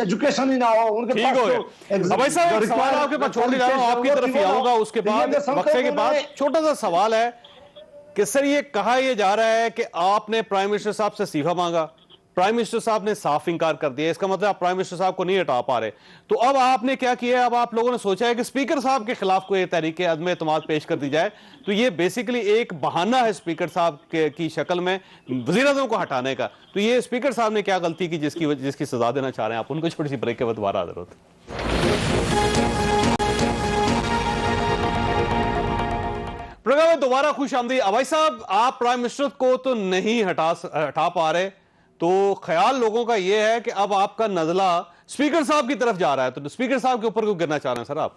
एजुकेशन ही ना हो, उनके ठीक पास हो गया। भाई साहब, एक सवाल आपके पास छोड़ के जा रहा हूं, आपकी तरफ ही आऊंगा उसके बाद, वक्फे के बाद। छोटा सा सवाल है कि सर ये कहा यह जा रहा है कि आपने प्राइम मिनिस्टर साहब से इस्तीफा मांगा, प्राइम मिनिस्टर साहब ने साफ इंकार कर दिया, इसका मतलब आप प्राइम मिनिस्टर साहब को नहीं हटा पा रहे। तो अब आपने क्या किया, अब आप लोगों ने सोचा है कि स्पीकर साहब के खिलाफ कोई तहरीक अदम एतमाद पेश कर दी जाए। तो ये बेसिकली एक बहाना है स्पीकर साहब की शक्ल में वज़ीर आज़म को हटाने का। तो ये स्पीकर साहब ने क्या गलती की जिसकी सजा देना चाह रहे हैं आप? उनको छोटी सी ब्रेक के बाद दोबारा हाजिर होते। प्रोग्राम में दोबारा खुश आमदीद। भाई साहब, आप प्राइम मिनिस्टर को तो नहीं हटा पा रहे, तो ख्याल लोगों का यह है कि अब आपका नजला स्पीकर साहब की तरफ जा रहा है। तो स्पीकर साहब के ऊपर क्यों गिरना चाह रहे हैं सर आप?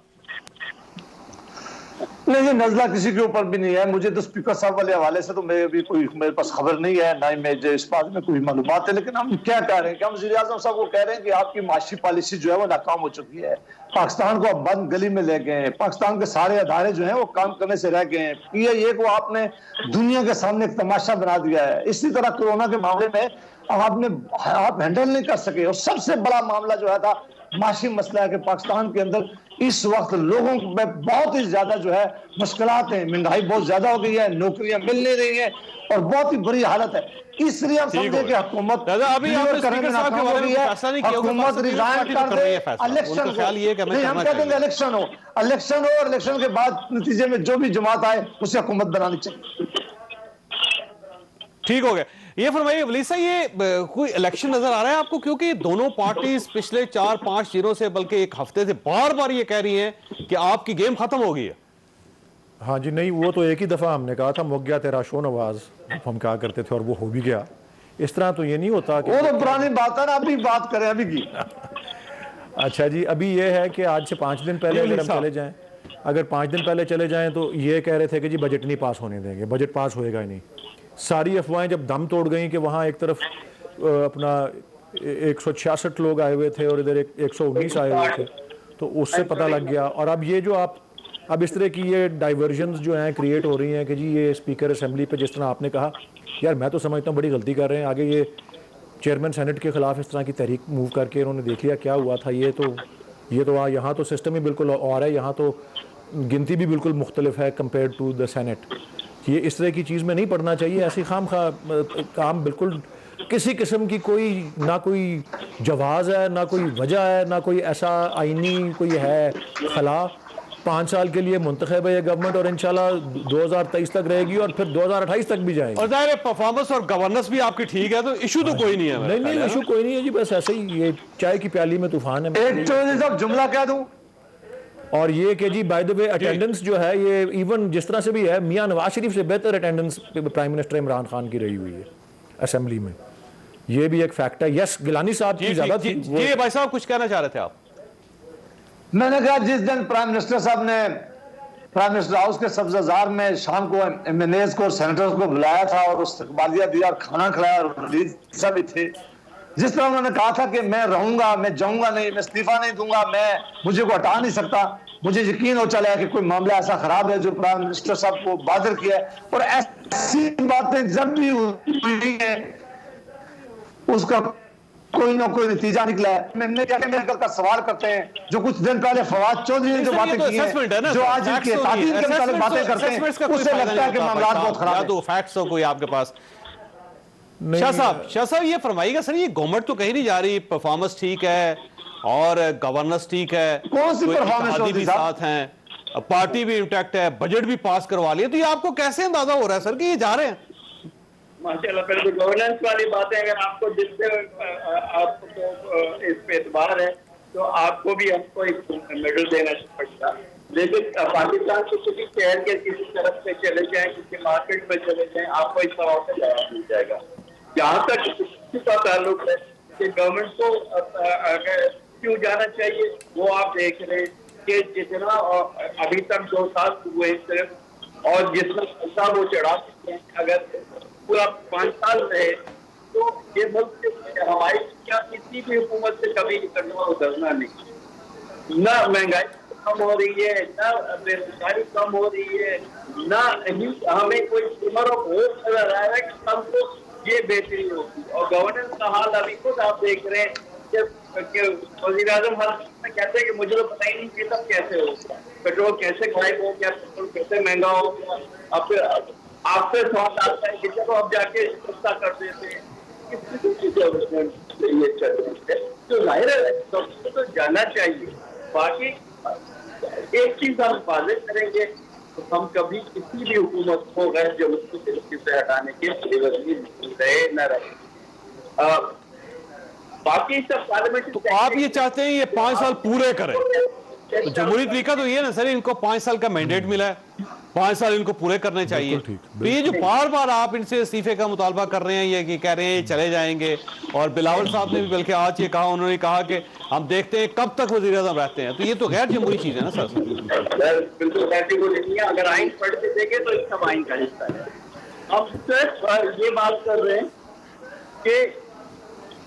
नहीं, नजला किसी के ऊपर भी नहीं है। मुझे तो स्पीकर साहब वाले हवाले से तो मेरे पास खबर नहीं है, ना ही मुझे इस बात में कोई मालूमात है। लेकिन हम क्या कह रहे हैं कि हम वज़ीर आज़म साहब को कह रहे हैं कि आपकी माशी पॉलिसी जो है वो नाकाम हो चुकी है। पाकिस्तान को अब बंद गली में ले गए हैं, पाकिस्तान के सारे अदारे जो हैं वो काम करने से रह गए हैं। PIA को आपने दुनिया के सामने एक तमाशा बना दिया है। इसी तरह कोरोना के मामले में आप हैंडल नहीं कर सके। और सबसे बड़ा मामला जो है था माशी मसला है कि पाकिस्तान के अंदर इस वक्त लोगों में बहुत ही ज्यादा जो है मुश्किलात हैं, महंगाई बहुत ज्यादा हो गई है, नौकरियां मिल नहीं रही हैं और बहुत ही बुरी हालत है। इसलिए हम समझे कि हुकूमत अभी हुकूमत रिजाइन कर दे, इलेक्शन हम कहते हैं इलेक्शन हो, और इलेक्शन के बाद नतीजे में जो भी जमात आए उसे हुकूमत बनानी चाहिए। ठीक हो गया। ये फरमाइए वलीसा, ये कोई इलेक्शन नजर आ रहा है आपको? क्योंकि दोनों पार्टीज पिछले 4-5 दिनों से, बल्कि एक हफ्ते से बार बार ये कह रही हैं कि आपकी गेम खत्म हो गई है। हाँ जी, नहीं, वो तो एक ही दफा हमने कहा था मुक गया तेरा शो नवाज, हम कहा करते थे और वो हो भी गया। इस तरह तो ये नहीं होता कि वो तो पुरानी बात है ना, अभी बात करें अभी की। अच्छा जी, अभी ये है कि आज से 5 दिन पहले अगर हम चले जाएं, अगर 5 दिन पहले चले जाएं तो ये कह रहे थे कि जी बजट नहीं पास होने देंगे, बजट पास होएगा ही नहीं। सारी अफवाहें जब दम तोड़ गई कि वहाँ एक तरफ अपना 166 लोग आए हुए थे और इधर 119 आए हुए थे, तो उससे पता लग गया। और अब ये जो अब इस तरह की ये डाइवर्जन्स जो हैं क्रिएट हो रही हैं कि जी ये स्पीकर असेंबली पे, जिस तरह आपने कहा, यार मैं तो समझता हूँ बड़ी गलती कर रहे हैं। आगे ये चेयरमैन सेनेट के खिलाफ इस तरह की तहरीक मूव करके इन्होंने देख लिया क्या हुआ था। ये तो यहाँ तो सिस्टम ही बिल्कुल और है, यहाँ तो गिनती भी बिल्कुल मुख्तलिफ है कंपेयर टू द सेनेट। ये इस तरह की चीज़ में नहीं पढ़ना चाहिए। ऐसी खाम खा काम बिल्कुल किसी किस्म की ना कोई जवाज़ है, ना कोई वजह है, ना कोई ऐसा आईनी कोई है खला। 5 साल के लिए मुंतखब है ये गवर्नमेंट और इंशाल्लाह 2023 तक रहेगी और फिर 2028 तक भी जाएगी। और ज़ाहिर परफॉर्मेंस और गवर्नेंस भी आपकी ठीक है, तो इशू तो कोई नहीं है। नहीं, इशू कोई नहीं है जी, बस ऐसे ही ये चाय की प्याली में तूफान है। एक चौधरी साहब जुमला कह दूं, और ये कि जी बाय द वे अटेंडेंस जो है ये इवन जिस तरह से भी है, मियां नवाज शरीफ से बेहतर attendance prime minister Imran Khan की रही हुई है असेंबली में। ये भी एक फैक्ट है। यस, गिलानी साहब की ज्यादा थी। जी भाई साहब, कुछ कहना चाह रहे थे आप? मैंने कहा जिस दिन प्राइम मिनिस्टर साहब ने प्राइम मिनिस्टर हाउस के सब्जाजार में शाम को MNAs को और सेनेटर्स को बुलाया था और इस्तकबालिया दिया और खाना खिलाया और वलीद साहब भी थे, जिस तरह उन्होंने कहा था कि मैं रहूंगा, मैं जाऊंगा नहीं, मैं इस्तीफा नहीं दूंगा, मुझे को हटा नहीं सकता, मुझे यकीन हो चला है कि कोई मामला ऐसा खराब है जो प्राइम मिनिस्टर साहब को बादर किया है। और ऐसी बातें जब भी हुई है उसका कोई ना कोई नतीजा निकला है। मैंने क्या मेडिकल का सवाल करते हैं, जो कुछ दिन पहले फवाद चौधरी ने जो बातें की हैं, जो आज इनके तालीम के मुताबिक बातें करते हैं, उससे लगता है कि मामला बहुत खराब है। तो फैक्ट्स हो कोई आपके पास? शाह साहब ये फरमाइएगा सर, ये गवर्नमेंट तो कहीं नहीं जा रही, परफॉर्मेंस ठीक है और गवर्नेंस ठीक है, कौन सी परफॉर्मेंस भी साथ हैं, पार्टी भी इंटैक्ट है, बजट भी पास करवा लिया, तो ये आपको कैसे अंदाजा हो रहा है सर कि ये जा रहे हैं? माशाल्लाह, पहले तो गवर्नेंस वाली बातें अगर आपको जिससे आपको इस पे एतबार है तो आपको भी हमको एक मेडल देना पड़ता। लेकिन पाकिस्तान के किसी शहर के किसी तरफ पे चले जाएं, किसी मार्केट में चले जाएं, आपको इस सवाल का जवाब मिल जाएगा। जहाँ तक किसी का ताल्लुक है कि गवर्नमेंट को क्यों जाना चाहिए, वो आप देख रहे हैं कि जितना अभी तक 2 साल हुए सिर्फ, और जितना पैसा वो चढ़ा सकते हैं, अगर पूरा 5 साल रहे तो ये मुल्क से हमारी क्या किसी भी हुकूमत से कभी कटवा उतरना नहीं। ना महंगाई कम हो रही है, ना बेरोजगारी कम हो रही है, ना ही हमें कोई उम्र और होप नजर आ रहा है कि सबको ये बेहतरी होगी। और गवर्नेंस का हाल अभी खुद आप देख रहे हैं कि वज़ीर-ए-आज़म हर कहते हैं कि मुझे तो पता ही नहीं कि तब कैसे होगा, पेट्रोल कैसे गायब हो गया, पेट्रोल कैसे महंगा हो गया। अब फिर आपसे स्वाद आता है कि चलो अब जाके सस्ता कर देते हैं। ये चल रही है तो जाहिर है सबको तो जाना चाहिए। बाकी एक चीज हम वादे करेंगे, तो हम कभी किसी भी हुकूमत को गैर जमहूरी तरीके से हटाने के रहे न रहे। बाकी सब पार्लियामेंट। तो आप ये चाहते हैं ये 5 साल पूरे करें, तो जमहूरी तरीका तो ये ना सर, इनको 5 साल का मैंडेट मिला है, 5 साल इनको पूरे करने चाहिए। तो ये जो बार बार आप इनसे इस्तीफे का मुतालबा कर रहे हैं, ये कि कह रहे हैं ये चले जाएंगे, और बिलावल साहब ने भी बल्कि आज ये कहा, उन्होंने कहा कि हम देखते हैं कब तक वज़ीर आज़म रहते हैं, तो ये तो गैर जमहूरी चीज है ना सर। बिल्कुल ऐसी कोई नहीं है। अगर आइन पढ़ के देखें तो सब आइन का हिस्सा है। हम सिर्फ ये बात कर रहे हैं कि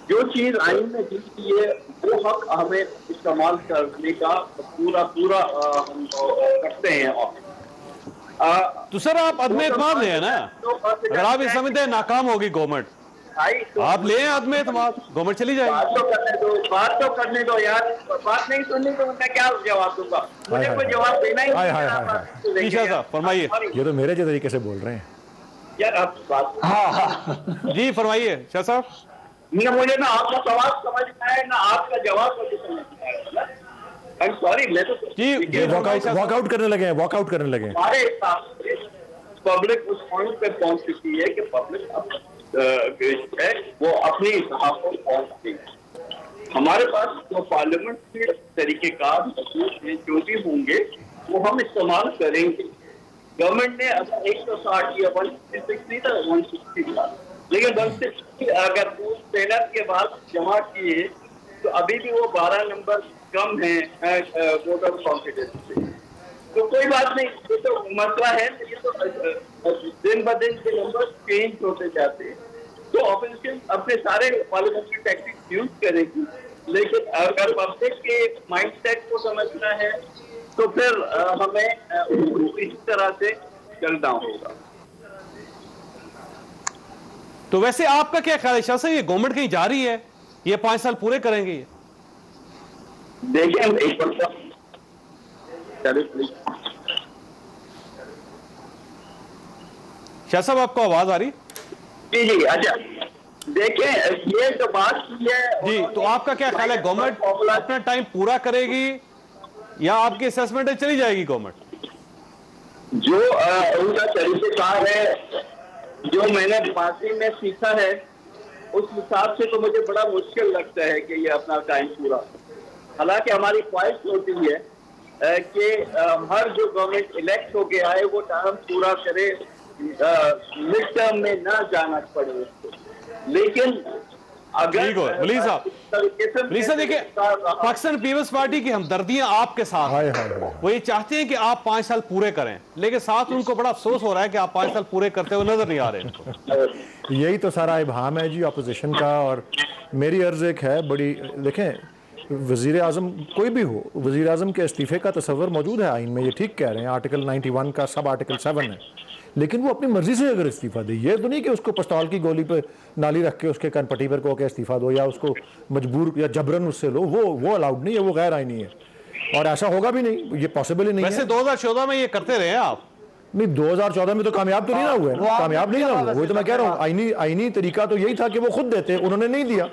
जो चीज आइन में दी गई है वो हक हमें इस्तेमाल करने का पूरा हम करते हैं। तो सर आप अदमे एतमाद ले ना, अगर आप इस समझते हैं नाकाम होगी गवर्नमेंट, आप ले अदमे एतमाद, गवर्नमेंट चली जाएगी। बात तो करने दो यार, बात नहीं सुननी तो उनका क्या जवाब दूंगा, मुझे कोई जवाब देना ही नहीं। साहब फरमाइए। ये तो मेरे जो तरीके से बोल रहे हैं यार आप बात। जी फरमाइए शाह साहब। मुझे ना आपका सवाल समझ में आया ना आपका जवाब मुझे समझ में आया। आई एम सॉरी, मैं तो जी वॉकआउट करने लगे हैं, वॉकआउट करने लगे हैं। हमारे हिसाब से पब्लिक उस पॉइंट पे पहुंच चुकी है कि पब्लिक अब है वो अपने हिसाब को पहुंच गई है। हमारे पास जो पार्लियामेंट के तरीकेकार जो भी होंगे वो हम इस्तेमाल करेंगे। गवर्नमेंट ने अगर 160 या 166 नहीं था 160 लेकिन 160 अगर पेनल के बाद जमा किए तो अभी भी वो 12 नंबर कम है वोटर कॉन्फिडेंस से। तो कोई बात नहीं, ये तो मसला है, ये तो दिन ब दिन के नंबर चेंज होते जाते हैं। तो ऑपोजिशन अपने सारे पार्लियामेंट्री टैक्टिक्स यूज करेगी, लेकिन अगर पब्लिक के माइंडसेट को समझना है तो फिर हमें इस तरह से चलना होगा। तो वैसे आपका क्या ख्याल है शाह साहब, ये गवर्नमेंट कहीं जा रही है, ये 5 साल पूरे करेंगे ये? देखिए एक शाह साहब आपको आवाज आ रही? जी अच्छा, देखिए ये जो बात की है जी, तो आपका क्या ख्याल है, गवर्नमेंट अपना टाइम पूरा करेगी या आपकी असेसमेंट है चली जाएगी गवर्नमेंट? जो उनका तरीकेकार है, जो मैंने माजी में सीखा है, उस हिसाब से तो मुझे बड़ा मुश्किल लगता है कि ये अपना टाइम पूरा। हालांकि हमारी ख्वाहिश होती है कि हर जो गवर्नमेंट इलेक्ट होके आए वो टाइम पूरा करे, मिड टर्म में ना जाना पड़े उसको। लेकिन अगर देखिए पाकिस्तान पीपल्स पार्टी की हमदर्दियां आपके साथ हैं, वो ये चाहते हैं कि आप 5 साल पूरे करें, लेकिन साथ उनको बड़ा अफसोस हो रहा है कि आप 5 साल पूरे करते हुए नजर नहीं आ रहे इनको। यही तो सारा इबाम है जी अपोजिशन का। और मेरी अर्ज एक है बड़ी, देखें वज़ीर आज़म कोई भी हो, वज़ीर आज़म के इस्तीफे का तस्वर मौजूद है आइन में, ये ठीक कह रहे हैं, आर्टिकल 91 का सब आर्टिकल 7 है, लेकिन वो अपनी मर्जी से अगर इस्तीफा दे, ये तो नहीं कि उसको पिस्तौल की गोली पे नाली रख के उसके कनपट्टी पर कहो के इस्तीफा दो या उसको मजबूर या जबरन उससे लो, वो अलाउड नहीं है, वो गैर आईनी है और ऐसा होगा भी नहीं, ये पॉसिबल ही नहीं है। वैसे 2014 में ये करते रहे आप? नहीं 2014 में तो कामयाब तो नहीं ना हुए, कामयाब नहीं ना हुआ, वही तो मैं कह रहा हूँ। आईनी तरीका तो यही था कि वो खुद देते, उन्होंने नहीं दिया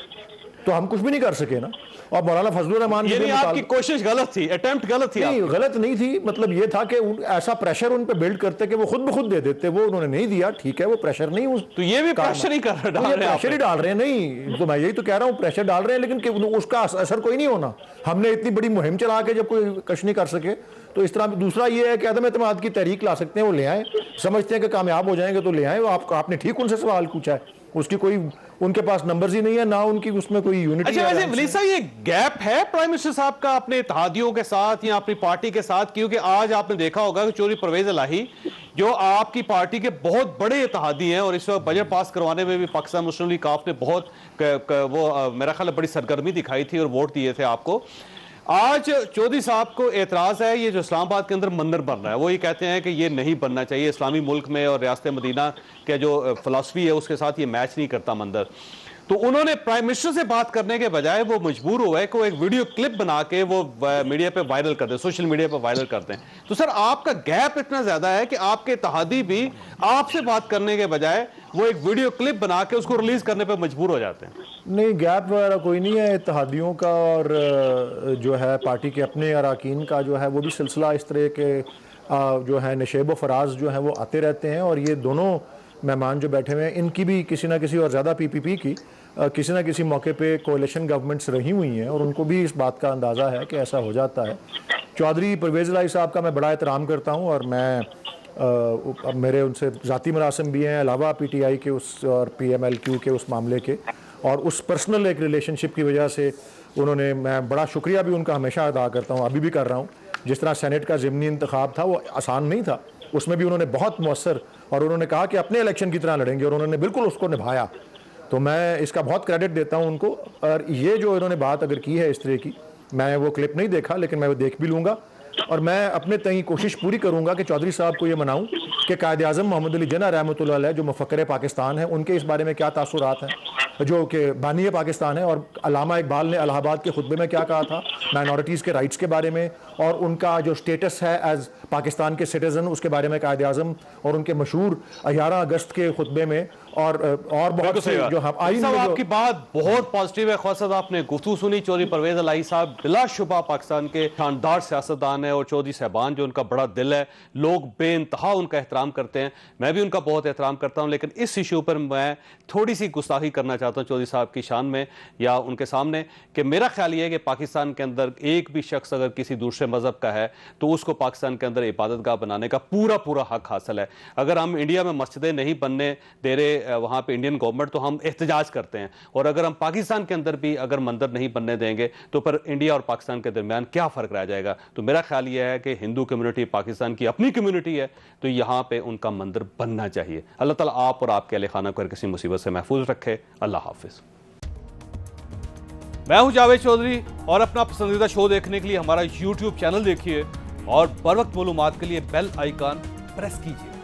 तो हम कुछ भी नहीं कर सके ना। और मौलाना फजलुर रहमान की आपकी कोशिश गलत थी, अटेम्प्ट गलत थी? नहीं गलत नहीं थी, मतलब ये था कि ऐसा प्रेशर उन पे बिल्ड करते कि वो खुद ब खुद दे देते, वो उन्होंने नहीं दिया, ठीक है वो प्रेशर नहीं, उस तो ये भी प्रेशर ही डाल रहे हैं। नहीं तो मैं यही तो कह रहा हूँ प्रेशर डाल रहे हैं, लेकिन उसका असर कोई नहीं होना। हमने इतनी बड़ी मुहिम चला के जब कोई कश नहीं कर सके तो इस तरह। दूसरा ये है कि अदम एतमाद की तहरीक ला सकते हैं, वो ले आए, समझते हैं कि कामयाब हो जाएंगे तो ले आए। आपने ठीक उनसे सवाल पूछा है, उसकी कोई उनके पास नंबर्स ही नहीं है, ना उनकी उसमें कोई यूनिटी अच्छा, वैसे वली साहब ये गैप है प्राइम मिनिस्टर साहब का अपने इत्तेहादियों के साथ या अपनी पार्टी के साथ? क्योंकि आज आपने देखा होगा कि चौधरी परवेज इलाही जो आपकी पार्टी के बहुत बड़े इत्तेहादी हैं और इस वक्त बजट पास करवाने में भी पाकिस्तान मुस्लिम लीग काफ ने बहुत मेरा ख्याल है बड़ी सरगर्मी दिखाई थी और वोट दिए थे आपको। आज चौधरी साहब को एतराज है ये जो इस्लामाबाद के अंदर मंदिर बन रहा है, वो ये कहते हैं कि ये नहीं बनना चाहिए, इस्लामी मुल्क में और रियासत मदीना के जो फिलॉसफी है उसके साथ ये मैच नहीं करता मंदिर। तो उन्होंने प्राइम मिनिस्टर से बात करने के बजाय वो मजबूर हुए कि वो एक वीडियो क्लिप बना के वो मीडिया पे वायरल कर दें, सोशल मीडिया पे वायरल कर दें। तो सर आपका गैप इतना ज्यादा है कि आपके इत्तेहादी भी आपसे बात करने के बजाय वो एक वीडियो क्लिप बना के उसको रिलीज करने पे मजबूर हो जाते हैं। नहीं, गैप वगैरह कोई नहीं है इत्तेहादियों का, और जो है पार्टी के अपने अरकान का जो है वो भी सिलसिला इस तरह के जो है नशेब व फराज जो है वो आते रहते हैं। और ये दोनों मेहमान जो बैठे हुए हैं इनकी भी किसी ना किसी, और ज़्यादा पीपीपी की किसी ना किसी मौके पे कोalition गवर्नमेंट्स रही हुई हैं और उनको भी इस बात का अंदाज़ा है कि ऐसा हो जाता है। चौधरी परवेज़ इलाही साहब का मैं बड़ा एहतराम करता हूँ और मैं मेरे उनसे ज़ाती मरासिम भी हैं, अलावा PTI के उस और PMLQ के उस मामले के, और उस पर्सनल एक रिलेशनशिप की वजह से उन्होंने, मैं बड़ा शुक्रिया भी उनका हमेशा अदा करता हूँ, अभी भी कर रहा हूँ। जिस तरह सेनेट का ज़िमनी इंतखाब था वो आसान नहीं था, उसमें भी उन्होंने बहुत मौसर, और उन्होंने कहा कि अपने इलेक्शन की तरह लड़ेंगे और उन्होंने बिल्कुल उसको निभाया। तो मैं इसका बहुत क्रेडिट देता हूं उनको। और ये जो इन्होंने बात अगर की है इस तरह की, मैं वो क्लिप नहीं देखा लेकिन मैं वो देख भी लूँगा, और मैं अपने तय कोशिश पूरी करूँगा कि चौधरी साहब को ये मनाऊँ कि कायद आज़म मोहम्मद अली जिन्ना रहमतुल्लाह अलैह जो मुफक्कर पाकिस्तान है, उनके इस बारे में क्या तासुरात हैं, जो कि बानी पाकिस्तान है, और अल्लामा इकबाल ने इलाहाबाद के खुतबे में क्या कहा था माइनॉरिटीज़ के राइट्स के बारे में, और उनका जो स्टेटस है एज पाकिस्तान के सिटीज़न उसके बारे में कायद आज़म और उनके मशहूर 11 अगस्त के खुतबे में, और बहुत से जो हम आइन में आपकी बात बहुत पॉजिटिव है। ख्वाजा साहब आपने गुफ्तगू सुनी, चौधरी परवेज इलाही साहब बिलाशुबा पाकिस्तान के शानदार सियासतदान है, और चौधरी साहबान जो उनका बड़ा दिल है, लोग बेइंतहा उनका एहतराम करते हैं, मैं भी उनका बहुत एहतराम करता हूं। लेकिन इस इशू पर मैं थोड़ी सी गुस्ताखी करना चाहता हूं चौधरी साहब की शान में या उनके सामने, कि मेरा ख्याल यह है कि पाकिस्तान के अंदर एक भी शख्स अगर किसी दूसरे मजहब का है तो उसको पाकिस्तान के अंदर इबादतगाह बनाने का पूरा हक हासिल है। अगर हम इंडिया में मस्जिदें नहीं बनने दे रहे वहां पे इंडियन गवर्नमेंट, तो हम एहतजाज करते हैं, और अगर हम पाकिस्तान के अंदर भी अगर मंदिर नहीं बनने देंगे तो फिर इंडिया और पाकिस्तान के दरमियान क्या फर्क रह जाएगा। तो मेरा ख्याल यह है कि हिंदू कम्युनिटी पाकिस्तान की अपनी कम्युनिटी है, तो यहां पे उनका मंदिर बनना चाहिए। अल्लाह ताला आप और आपके अहले खाना को किसी मुसीबत से महफूज रखे। अल्लाह हाफिज। मैं हूं जावेद चौधरी, और अपना पसंदीदा शो देखने के लिए हमारा YouTube चैनल देखिए और बर वक्त मालूमात के लिए बेल आइकन प्रेस कीजिए।